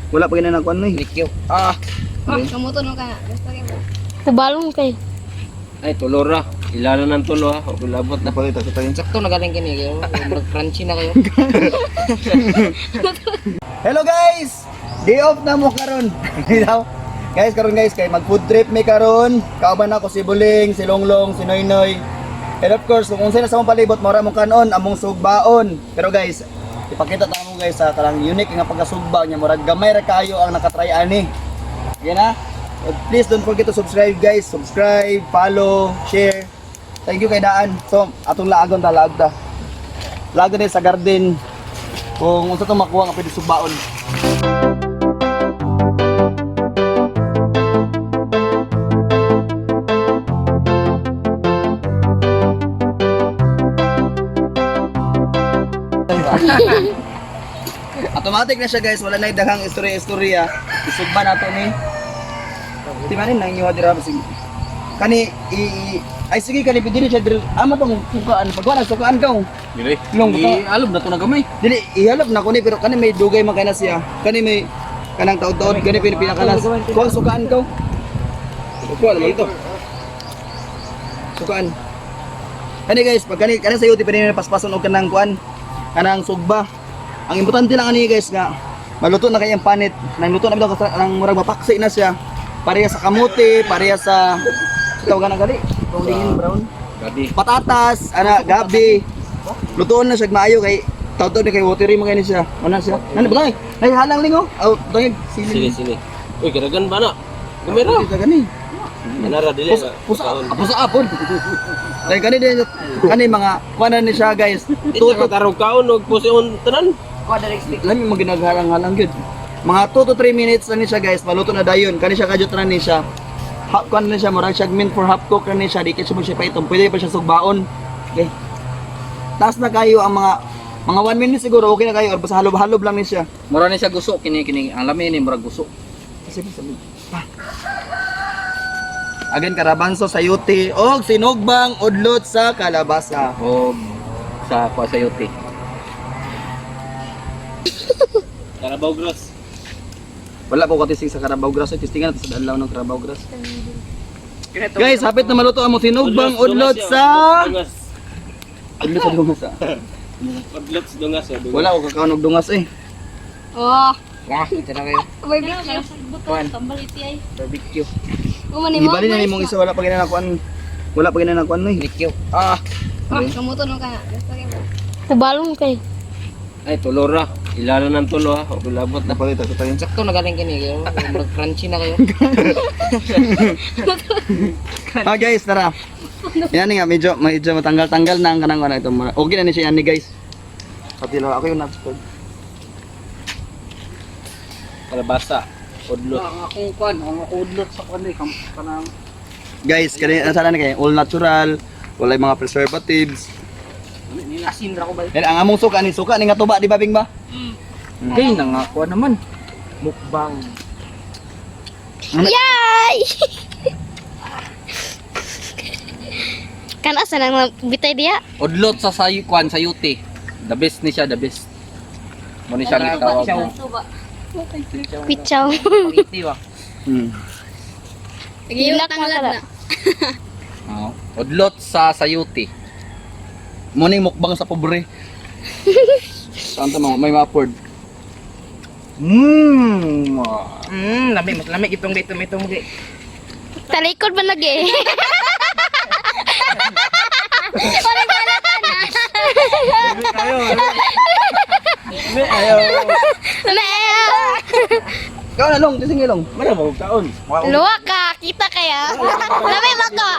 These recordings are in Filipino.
Wala pa gina na kuan ni. Likyo. Ah. Kamuto no ka. Kubalong kay. Ay, tulo ra. Ilala ng tulo ha. O labot na. Napalita sa tayo. Sakto na galing kini kayo. Mag-crunchy na kayo. Hello guys! Day off na mo karon. Guys, karon guys kay mag food trip mi karon. Kauban ako si Buling, si Longlong, si Noynoy. And of course, kung unsay na sa mong palibot, mora mong kanon among sugbaon. Pero guys, ipakita ta mo guys sa kalang unique nga pagkasugba nya murag gamay ra kayo ang nakatry ani. Yan na. Please don't forget to subscribe guys. Subscribe, follow, share. Thank you kay Daan. So, atong laagon ta laagda. Laagon din sa garden. Kung unsa tong makuha nga pwede sugbaon. Automatic na siya guys, wala na daghang istorya-istorya. Isugba nato ni. Di man nang inyo dira basig. Kani ay sige kani pwede siya drill. Amo tong sukaan, pagwa na sukaan ka. Dili. Long Alog na to na gamay. Dili ihalap na ko ni pero kani may dugay man kay na siya. Kani may kanang taud-taud kani pinakalas. Kuha sukaan ka. Kuha naman ito. Sukaan. Kani guys, pag kani sa yuti pwede na paspason og kanang kuan. Kanang sugba. Ang importante lang ani guys nga maluto na kayang panit. Nang luto na bitaw nang murag mapaksi na siya. Pareha sa kamote, pareha sa tawagan na gali. Rolling brown. Gabi. Patatas, gabi. Lutoon na siya maayo kay taw-taw ni kay watery mo kay ni siya. Ano siya? Nani ba? Nay halang lingo. Aw, tangig Sige, sige. Uy, karagan ba na? Gamera. Sa gani. Anara dili. Pusa apon. Dahil kani mga kuanan ni siya guys. Tuto tarong kaon og pusion tanan. Lami mo ginagharang-halang gyud. Mga 2 to 3 minutes na ni siya guys, maluto na dayon. Kani siya kadyot na ni siya. Kuan na siya murag siya meant for half cook na ni siya, di kay siya pa itong. Pwede pa siya sugbaon. Okay. Taas na kayo ang mga 1 minute siguro okay na kayo or basta halob-halob lang ni siya. Mura ni siya guso kini ang lami ni murag guso. Sige, sabi. Again, karabanso sa yuti o sinugbang udlot sa kalabasa. O sa sayote. Carabao Gross. Wala po katising sa Carabao Grass. Tistingan natin sa dalaw ng Carabao Grass. Guys, hapit na maluto ang sinugbang udlot sa... Udlot sa dungas. Udlot sa dungas. Wala ko kakaon og dungas eh. Oh. Ito na kayo. Barbecue. Kuan. Tambal iti ay. Barbecue. Umani mo. Ibali na nimong isa wala pa ginanakuan. Wala pa ginanakuan no eh. Likyo. Ah. Kamuto no ka. Kubalong kay. Ay, tulo ra. Ilala ng tulo ha. O labot na. Napalita sa tayo. Sakto na galing kini kayo. Mag-crunchy na kayo. Guys, tara. Yan nga, medyo matanggal-tanggal na ang kanang ano ito. Okay na ni siya yan ni guys. Pati lang ako yung nabspod. Kalabasa. Udlot. Akong kwan, ang udlot sa kwan kanang guys, kanina sana ni kay all natural, wala mga preservatives. Asin ra ko ba? Then ang among suka ni nga tuba di ba Bing ba? Kay nangako naman. Mukbang. Yay! Kan asa nang bitay dia? Udlot sa kwan sa yuti. The best ni siya, the best. Mo ni siya gitawag. Pichaw. Pangiti wa. Hilak na kada. Udlot sa sayuti. Morning mukbang sa pobre. Saan to may mapord. Lami mas lami itong dito gi. Talikod ba lagi? Ayo. Kaon na long, tising ilong. Mana mo kaon? Luwa ka, kita kaya. Lami mako.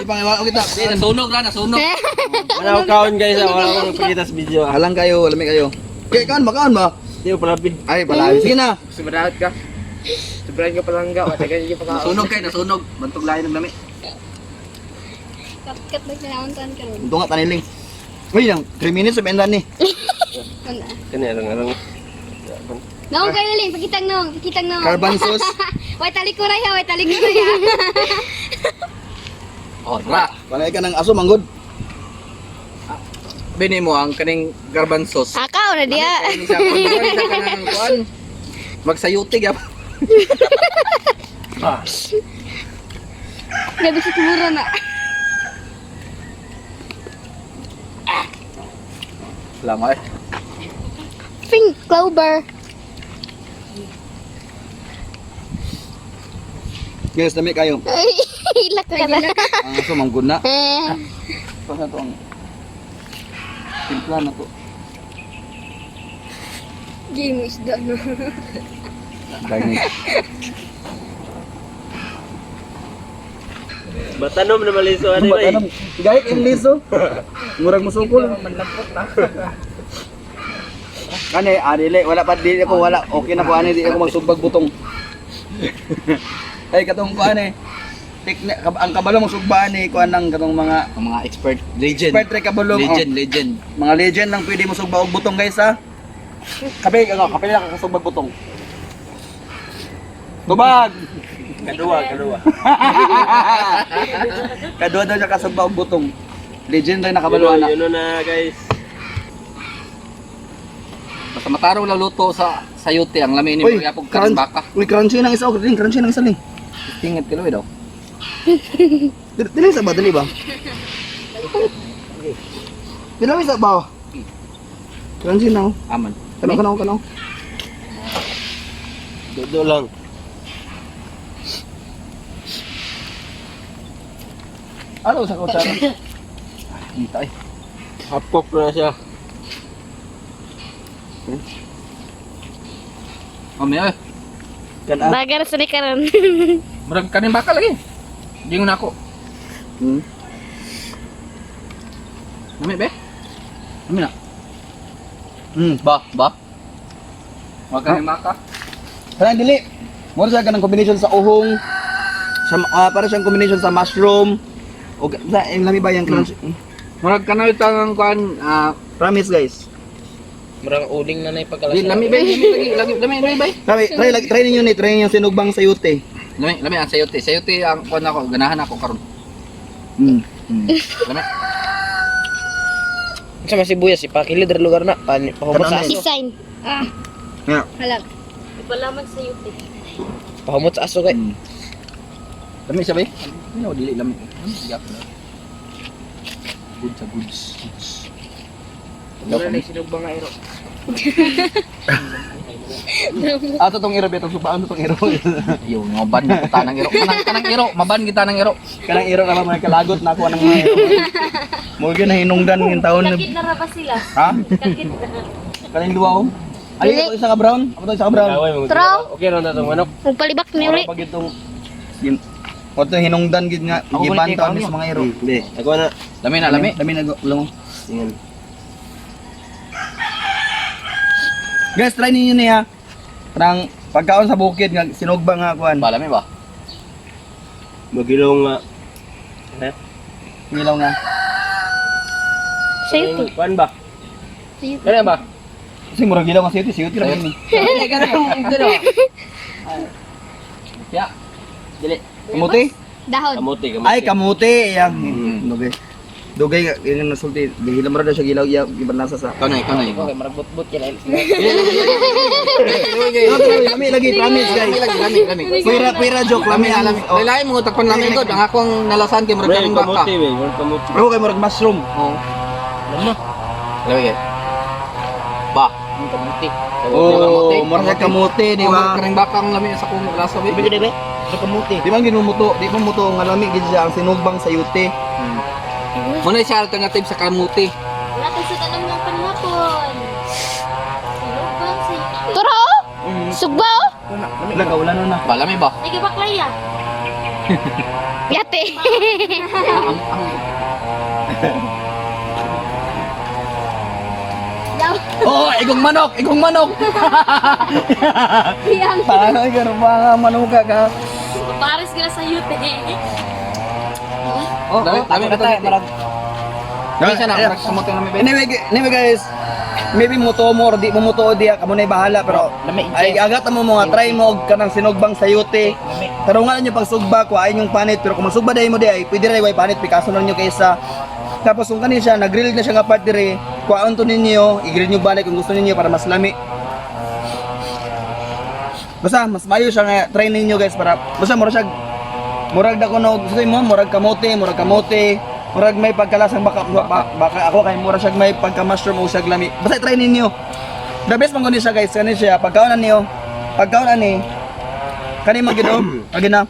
Ipangiwa kita. Nasunog ra, nasunog. Wala ko kaon guys, wala ko pakita sa video. Halang kayo, lami kayo. Okay, kaon ba? Di ko palabi. Ay, pala. Sige na. Sumadaot ka. Sobrang ka palangga, wala ka yung pagkaon. Nasunog kayo, nasunog. Bantog lain ng lami. Kat ba kinauntan ka ron? Tunga taniling. Uy, 3 minutes sa bendan ni. Kani arang-arang. Naong kayo naling, pakitang naong. Carbon sauce. Way talik ko na ya, way talik ko na ya. Ora. Panay ka ng aso manggod. Bini mo ang kaning garban sauce. Akaw na dia. Ini sa kanang kuan. Magsayuti gyap. Gabi sa tumura na. Lama eh. Pink clover. Guys, dami kayo. Ay, ilak ka na. Ang aso manggod na. Eh, Pasa to ang timpla na to. Game mo isda no. Dahil Batanom na maliso ano ba? anong gayet yung liso. Murag musukol. Kani, adili, wala pa dili ko wala. Okay na ko ani di ako magsugbag butong. Ay katong ko ani. Ang kabalo mong sugbaan ni kuan nang katong mga Ang mga expert, legend. expert rek kabalo. Legend. Mga legend lang pwede mo sugba og butong guys ha. Kape lang kasugbag butong. Tubag. Kadua. Kadua daw siya kasugba og butong. Legend rin nakabalo na. Yun na guys. Basta matarong lang luto sa sayuti ang lamin ni mo yapog karon baka. Uy, crunchy nang isa og ring, crunchy nang isa ling. Tingit kilo daw. Dili sa ba dili ba? Dili sa ba? Crunchy na. Aman. Kanaw. Dodo lang. Ano sa kutsara? Kita eh. Hapok na siya. Mami eh. Kana. bagar sa ni karon. Murag kanin baka lagi. Dingon ako. Mami be. Mami na. Ba. Wag kanin baka. Kana dili. Mo sa kanang combination sa uhong sa para siyang combination sa mushroom. O sa lami ba yung crunchy? Murag kana itang kuan Promise guys. Marang uling na na ipagkalas. lami be, lami be. Try ninyo ni, try ninyo sinugbang sayute. Lami ang sayuti. Sayuti ang kuan ako, ganahan ako karon. Lami. Sa masibuyas ipakilid ra lugar na. Pahumot sa aso. Design. Yeah. Halag. Ipalaman sa yuti. Pahumot sa aso kay. Lami siya be. Ano dili lami. Yap. Good sa goods. Wala na sinugbang nga iro. Ato tong iro beto subaan tong iro. Yo, maban kita nang iro. Kanang iro, maban kita nang iro. Kanang iro na ba may kalagot na ako nang mga iro. Mo gyud na hinungdan ng taon. Kakit na ra pa sila. Ha? Kakit na. Kaning duwa oh. Ay, ito isa ka brown. Ako to isa ka brown. Traw. Okay ra na tong manok. Magpalibak ni uli. Pag itong o to hinungdan gid nga giban taon sa mga iro. Hindi. Ako na. Lami na, lami. Lami na mo. Tingnan. Guys, try ninyo niya. Parang pagkaon sa bukid nga sinugbang nga kuan. Ba lami ba? Magilong nga. Nilaw nga. Sa yuti. Kuan ba? Kaya ba? Kasi murag gilaw nga siyuti ra ni. Dili ganun. Ya. Dili. Kamuti? Dahon. Kamuti. Ay, kamuti. Yang. Dugay. Dugay nga yung nasulti. Gilam ra daw siya gilaw iya gibanasa sa. Kanay. Okay, maragbot-bot yan. Lami lagi promise guys. Lami. Pira joke lami lami. Oh. Lain mo takpan lami god. Ang akong nalasan kay murag kaning baka. Kamuti, wey. Kamuti. Ako kay murag mushroom. Oo. Lami kay. Ba. Kamuti. Oh, murag kamuti di ba? Kaning baka ang lami sa kong lasa be. Bigyan ba? Kamuti. Di ba ginumuto? Di ba muto nga lami gid siya ang sinugbang sayute. Muna siya alternative sa kamuti. Wala tayo sa tanong ng panhapon. Sinubang sa yuti. Turo. Sugba. Laga wala na. Ba lami ba? Ay, kabaklaya. Yate. Daw. Oh, igong manok. Yang. Paano garo ba manuka ka? Pares ka na sa yuti. Oh, lami ba? Bisa na kamuti lami be. Anyway guys, maybe muto mo or di mo muto di ka mo na bahala pero ay agat mo mga try mo og kanang sinugbang sayute. Pero nga niyo pag sugba ko ay yung panit pero kung magsugba dai mo di ay pwede ray way panit pikaso na niyo kaysa. Tapos kung kani siya nag-grill na siya nga part dire, kuhaon to ninyo, i-grill niyo balik kung gusto niyo para mas lami. Basta mas mayo siya nga try ninyo guys para basta murag da kuno gusto mo murag kamote, murag may pagkalasang baka ako kay murag siya may pagka-mushroom o siya lami. Basta try ninyo. The best man kuno siya guys, kani siya pagkaon ani kani magido, agina.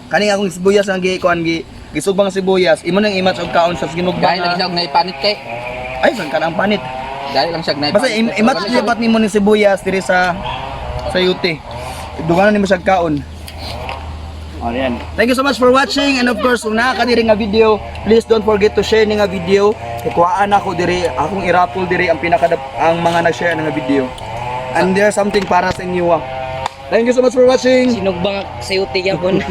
Kani akong sibuyas ang gikuan gisugbang sibuyas, imo nang imatch og kaon sa ginugba. Gaya lang siya og naipanit kay. Ay, saan ka na ang panit? Gaya lang siya og Basta naipanit. imatch lipat nimo ni sibuyas diri sa yuti. Duganan nimo siya kaon. Oh, yan. Thank you so much for watching, and of course kung nakakadiri nga video, please don't forget to share ni nga video. Kay kuhaan ako diri, akong irapol diri ang ang mga nag-share nga video. And there's something para sa inyo. Thank you so much for watching. Sinugbang sa yuti yapon.